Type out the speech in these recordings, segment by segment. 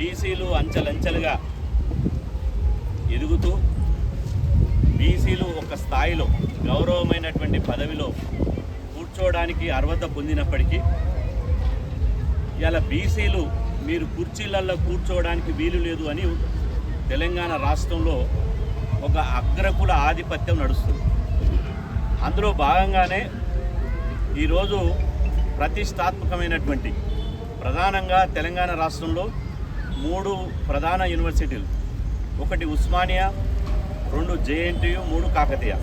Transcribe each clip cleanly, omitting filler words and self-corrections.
బీసీలు అంచెలంచెలుగా ఎదుగుతూ బీసీలు ఒక స్థాయిలో గౌరవమైనటువంటి పదవిలో కూర్చోవడానికి అర్హత పొందినప్పటికీ ఇలా బీసీలు మీరు కుర్చీలలో కూర్చోవడానికి వీలు లేదు అని తెలంగాణ రాష్ట్రంలో ఒక అగ్రకుల ఆధిపత్యం నడుస్తుంది. అందులో భాగంగానే ఈరోజు ప్రతిష్టాత్మకమైనటువంటి ప్రధానంగా తెలంగాణ రాష్ట్రంలో 3 ప్రధాన యూనివర్సిటీలు, ఒకటి ఉస్మానియా, 2 జేఎన్టీయు, 3 కాకతీయ.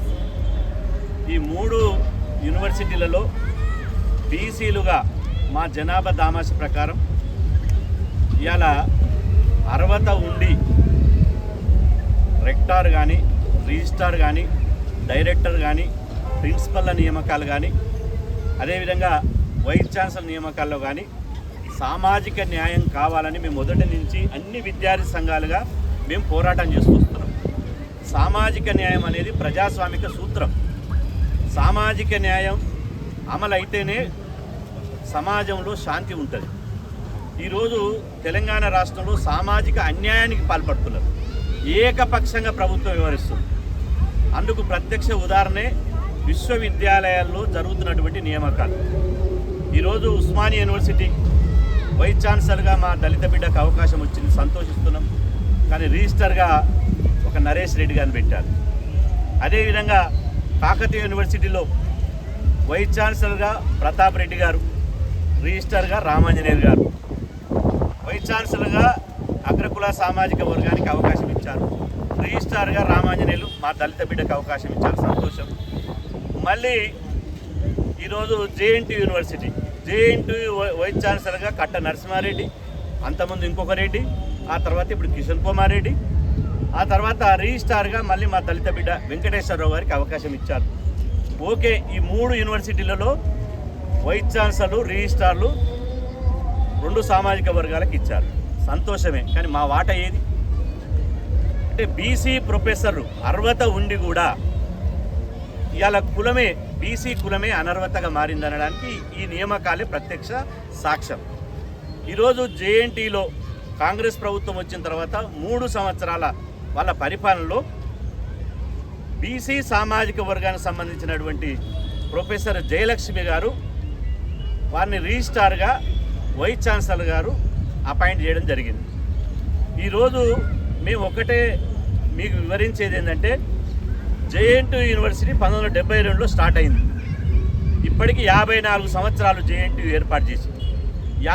ఈ 3 యూనివర్సిటీలలో బీసీలుగా మా జనాభా దామాష ప్రకారం ఇవాళ అర్హత ఉండి రెక్టార్ కానీ, రిజిస్ట్రార్ కానీ, డైరెక్టర్ కానీ, ప్రిన్సిపల్ల నియామకాలు కానీ, అదేవిధంగా వైస్ ఛాన్సలర్ నియామకాల్లో కానీ సామాజిక న్యాయం కావాలని మేము మొదటి నుంచి అన్ని విద్యార్థి సంఘాలుగా మేము పోరాటం చేస్తున్నాం. సామాజిక న్యాయం అనేది ప్రజాస్వామిక సూత్రం. సామాజిక న్యాయం అమలైతేనే సమాజంలో శాంతి ఉంటుంది. ఈరోజు తెలంగాణ రాష్ట్రంలో సామాజిక అన్యాయానికి పాల్పడుతున్నారు. ఏకపక్షంగా ప్రభుత్వం వ్యవహరిస్తుంది. అందుకు ప్రత్యక్ష ఉదాహరణే విశ్వవిద్యాలయాల్లో జరుగుతున్నటువంటి నియామకాలు. ఈరోజు ఉస్మానియా యూనివర్సిటీ వైస్ ఛాన్సలర్గా మా దళిత బిడ్డకు అవకాశం వచ్చింది, సంతోషిస్తున్నాం. కానీ రిజిస్టర్గా ఒక నరేష్ రెడ్డి గారిని పెట్టారు. అదేవిధంగా కాకతీయ యూనివర్సిటీలో వైస్ ఛాన్సలర్గా ప్రతాప్ రెడ్డి గారు, రిజిస్టర్గా రామాంజనేయులు గారు, వైస్ ఛాన్సలర్గా అగ్రకుల సామాజిక వర్గానికి అవకాశం ఇచ్చారు. రిజిస్ట్రార్గా రామాంజనేయులు మా దళిత బిడ్డకు అవకాశం ఇచ్చారు, సంతోషం. మళ్ళీ ఈరోజు జేఎన్టీయు యూనివర్సిటీ, జేఎన్టీయు వైస్ ఛాన్సలర్గా కట్ట నరసింహారెడ్డి, అంతకుముందు ఇంకొక రెడ్డి, ఆ తర్వాత ఇప్పుడు కిషన్ కుమార్ రెడ్డి, ఆ తర్వాత రిజిస్ట్రార్గా మళ్ళీ మా దళిత బిడ్డ వెంకటేశ్వరరావు గారికి అవకాశం ఇచ్చారు. ఓకే, ఈ 3 యూనివర్సిటీలలో వైస్ ఛాన్సలర్లు, రిజిస్ట్రార్లు 2 సామాజిక వర్గాలకు ఇచ్చారు, సంతోషమే. కానీ మా వాటా ఏది అంటే బీసీ ప్రొఫెసర్లు అర్హత ఉండి కూడా ఇవాళ కులమే, బీసీ కులమే అనర్హతగా మారిందనడానికి ఈ నియామకాలే ప్రత్యక్ష సాక్ష్యం. ఈరోజు జేఎన్టీలో కాంగ్రెస్ ప్రభుత్వం వచ్చిన తర్వాత 3 సంవత్సరాల వాళ్ళ పరిపాలనలో బీసీ సామాజిక వర్గానికి సంబంధించినటువంటి ప్రొఫెసర్ జయలక్ష్మి గారు వారిని రిజిస్ట్రార్గా వైస్ ఛాన్సలర్ గారు అపాయింట్ చేయడం జరిగింది. ఈరోజు మేము ఒకటే మీకు వివరించేది ఏంటంటే జేఎన్టీయు యూనివర్సిటీ 1972లో స్టార్ట్ అయింది. ఇప్పటికి 54 సంవత్సరాలు జేఎన్టీయు ఏర్పాటు చేసి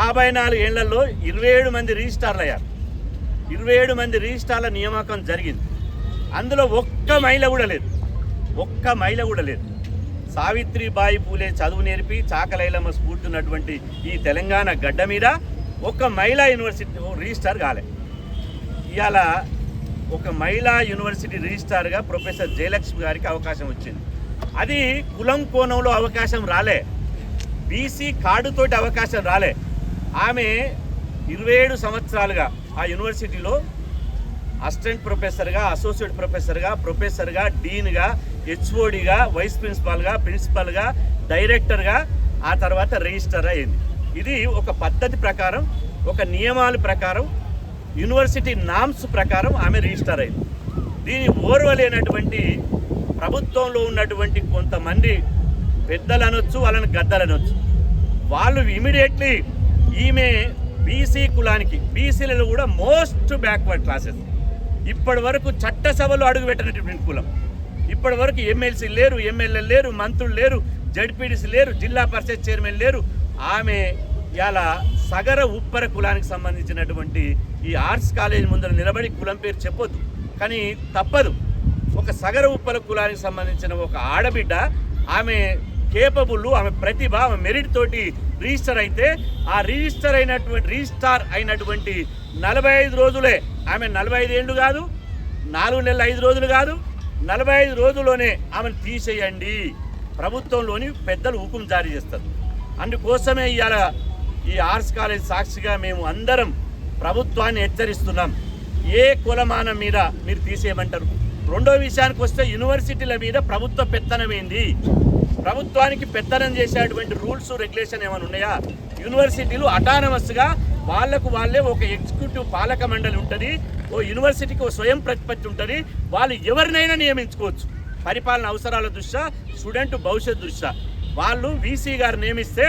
54 ఏళ్లలో 27 మంది రిజిస్ట్రార్లు అయ్యారు. 27 మంది రిజిస్ట్రార్ల నియామకం జరిగింది. అందులో ఒక్క మహిళ కూడా లేదు. సావిత్రిబాయి పూలే చదువు నేర్పి చాకలైలమ్మ స్ఫూర్తినటువంటి ఈ తెలంగాణ గడ్డ మీద ఒక మహిళా యూనివర్సిటీ రిజిస్ట్రార్ కాలే. ఇవాళ ఒక మహిళా యూనివర్సిటీ రిజిస్ట్రార్గా ప్రొఫెసర్ జయలక్ష్మి గారికి అవకాశం వచ్చింది. అది కులం కోణంలో అవకాశం రాలే, బీసీ కార్డుతోటి అవకాశం రాలే. ఆమె 27 సంవత్సరాలుగా ఆ యూనివర్సిటీలో అసిస్టెంట్ ప్రొఫెసర్గా, అసోసియేట్ ప్రొఫెసర్గా, డీన్గా, హెచ్ఓడిగా, వైస్ ప్రిన్సిపల్గా, డైరెక్టర్గా, ఆ తర్వాత రిజిస్టర్ అయింది. ఇది ఒక పద్ధతి ప్రకారం, ఒక నియమాల ప్రకారం, యూనివర్సిటీ నామ్స్ ప్రకారం ఆమె రిజిస్టర్ అయింది. దీని ఓర్వలేనటువంటి ప్రభుత్వంలో ఉన్నటువంటి కొంతమంది పెద్దలు అనొచ్చు, వాళ్ళని గద్దలు అనొచ్చు, వాళ్ళు ఇమీడియట్లీ ఈమె బీసీ కులానికి, బీసీలలో కూడా మోస్ట్ బ్యాక్వర్డ్ క్లాసెస్, ఇప్పటి వరకు చట్టసభలో అడుగుపెట్టినటువంటి కులం, ఇప్పటి వరకు ఎమ్మెల్సీ లేరు, ఎమ్మెల్యేలు లేరు, మంత్రులు లేరు, జడ్పీడీసీ లేరు, జిల్లా పరిషత్ చైర్మన్ లేరు. ఆమె ఇలా సగర ఉప్పర కులానికి సంబంధించినటువంటి ఈ ఆర్ట్స్ కాలేజ్ ముందర నిలబడి కులం పేరు చెప్పొద్దు, కానీ తప్పదు. ఒక సగర ఉప్పర కులానికి సంబంధించిన ఒక ఆడబిడ్డ, ఆమె కేపబుల్, ఆమె ప్రతిభ, ఆమె మెరిట్ తోటి రిజిస్టర్ అయితే, ఆ రిజిస్టార్ అయినటువంటి 45 రోజులే, ఆమె 45 ఏళ్ళు కాదు, 4 నెలల 5 రోజులు కాదు, 45 రోజుల్లోనే ఆమెను తీసేయండి, ప్రభుత్వంలోని పెద్దలు హుకుం జారీ చేస్తారు. అందుకోసమే ఇవాళ ఈ ఆర్ట్స్ కాలేజ్ సాక్షిగా మేము అందరం ప్రభుత్వాన్ని హెచ్చరిస్తున్నాం. ఏ కులమానం మీద మీరు తీసేయమంటారు? రెండో విషయానికి వస్తే యూనివర్సిటీల మీద ప్రభుత్వ పెత్తనం ఏంది? ప్రభుత్వానికి పెత్తనం చేసేటువంటి రూల్స్ రెగ్యులేషన్ ఏమైనా ఉన్నాయా? యూనివర్సిటీలు అటానమస్గా వాళ్ళకు వాళ్ళే ఒక ఎగ్జిక్యూటివ్ పాలక మండలి ఉంటుంది, ఓ యూనివర్సిటీకి ఓ స్వయం ప్రతిపత్తి ఉంటుంది. వాళ్ళు ఎవరినైనా నియమించుకోవచ్చు పరిపాలన అవసరాల దృష్ట్యా, స్టూడెంట్ భవిష్యత్ దృష్ట్యా. వాళ్ళు వీసీ గారు నియమిస్తే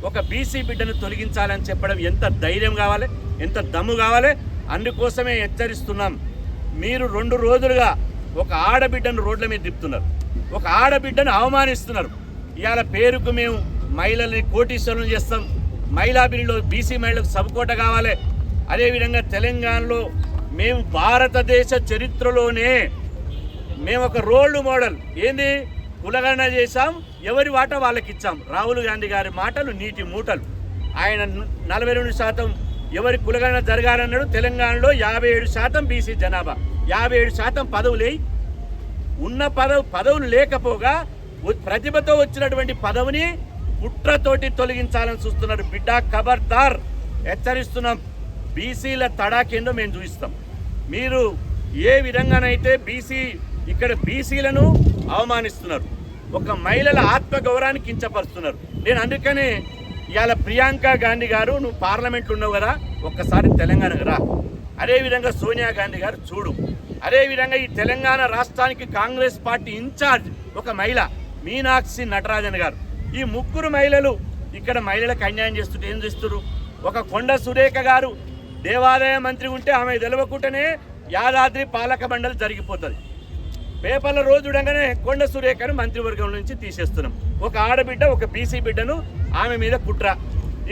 ఒక బీసీ బిడ్డను తొలగించాలని చెప్పడం ఎంత ధైర్యం కావాలి, ఎంత దమ్ము కావాలి. అందుకోసమే హెచ్చరిస్తున్నాం. మీరు 2 రోజులుగా ఒక ఆడబిడ్డను రోడ్ల మీద తిప్పుతున్నారు, ఒక ఆడబిడ్డను అవమానిస్తున్నారు. ఇవాళ పేరుకు మేము మహిళల్ని కోటీశ్వరులను చేస్తాం, మహిళా బిల్లులో బీసీ మహిళలకు సబ్-కోట కావాలి. అదేవిధంగా తెలంగాణలో మేము భారతదేశ చరిత్రలోనే మేము ఒక రోల్ మోడల్ ఏంది, కులగణన చేశాం, ఎవరి వాటా వాళ్ళకి ఇచ్చాం. రాహుల్ గాంధీ గారి మాటలు నీటి మూటలు. ఆయన 42% ఎవరి కులగణన జరగాలన్నాడు. తెలంగాణలో 57% బీసీ జనాభా, 57% పదవులే. ఉన్న పదవులు లేకపోగా ప్రతిభతో వచ్చినటువంటి పదవిని కుట్రతోటి తొలగించాలని చూస్తున్నారు. బిడ్డ ఖబర్దార్, హెచ్చరిస్తున్నాం. బీసీల తడాకేందో మేము చూపిస్తాం. మీరు ఏ విధంగానైతే ఇక్కడ బీసీలను అవమానిస్తున్నారు, ఒక మహిళల ఆత్మగౌరవాన్ని కించపరుస్తున్నారు. నేను అందుకనే ఇవాళ ప్రియాంక గాంధీ గారు, నువ్వు పార్లమెంట్లో ఉన్నావు కదా, ఒక్కసారి తెలంగాణకు రా. అదేవిధంగా సోనియా గాంధీ గారు చూడు. అదేవిధంగా ఈ తెలంగాణ రాష్ట్రానికి కాంగ్రెస్ పార్టీ ఇన్ఛార్జ్ ఒక మహిళ మీనాక్షి నటరాజన్ గారు. ఈ 3 మహిళలు ఇక్కడ మహిళలకు అన్యాయం చేస్తుంటే ఏం చేస్తున్నారు? ఒక కొండ సురేఖ గారు దేవాదాయ మంత్రి ఉంటే ఆమె తెలవకుండానే యాదాద్రి పాలక మండలి జరిగిపోతుంది. పేపర్ల రోజు చూడగానే కొండ సురేఖను మంత్రివర్గం నుంచి తీసేస్తున్నాం. ఒక ఆడబిడ్డ, ఒక బీసీ బిడ్డను ఆమె మీద కుట్ర.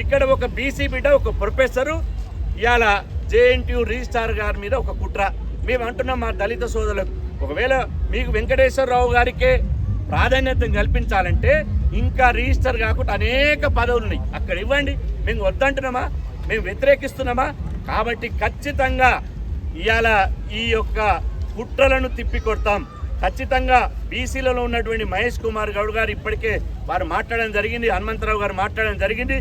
ఇక్కడ ఒక బీసీ బిడ్డ, ఒక ప్రొఫెసరు ఇవాళ జేఎన్టీయూ రిజిస్ట్రార్ గారి మీద ఒక కుట్ర. మేము అంటున్నాం మా దళిత సోదరులకు, ఒకవేళ మీకు వెంకటేశ్వరరావు గారికే ప్రాధాన్యత కల్పించాలంటే ఇంకా రిజిస్టర్ కాకుండా అనేక పదవులు ఉన్నాయి, అక్కడ ఇవ్వండి. మేము వద్దంటున్నామా? మేము వ్యతిరేకిస్తున్నామా? కాబట్టి ఖచ్చితంగా ఇవాళ ఈ యొక్క కుట్రలను తిప్పికొడతాం. ఖచ్చితంగా బీసీలలో ఉన్నటువంటి మహేష్ కుమార్ గౌడ్ గారు ఇప్పటికే వారు మాట్లాడడం జరిగింది, హనుమంతరావు గారు మాట్లాడడం జరిగింది.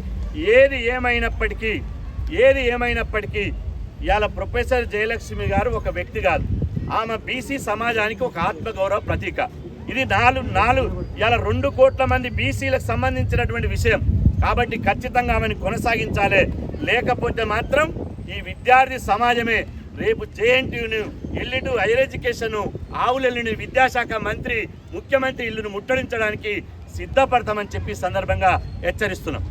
ఏది ఏమైనప్పటికీ ఇవాళ ప్రొఫెసర్ జయలక్ష్మి గారు ఒక వ్యక్తి కాదు, ఆమె బీసీ సమాజానికి ఒక ఆత్మగౌరవ ప్రతీక. ఇది ఇవాళ 2 కోట్ల మంది బీసీలకు సంబంధించినటువంటి విషయం. కాబట్టి ఖచ్చితంగా ఆమెను కొనసాగించాలి. లేకపోతే మాత్రం ఈ విద్యార్థి సమాజమే రేపు జేఎన్టీయూను, ఎల్లిటు హైయర్ ఎడ్యుకేషన్, ఆవులెల్లిని విద్యాశాఖ మంత్రి, ముఖ్యమంత్రి ఇల్లును ముట్టడించడానికి సిద్ధపడతామని చెప్పి సందర్భంగా హెచ్చరిస్తున్నాం.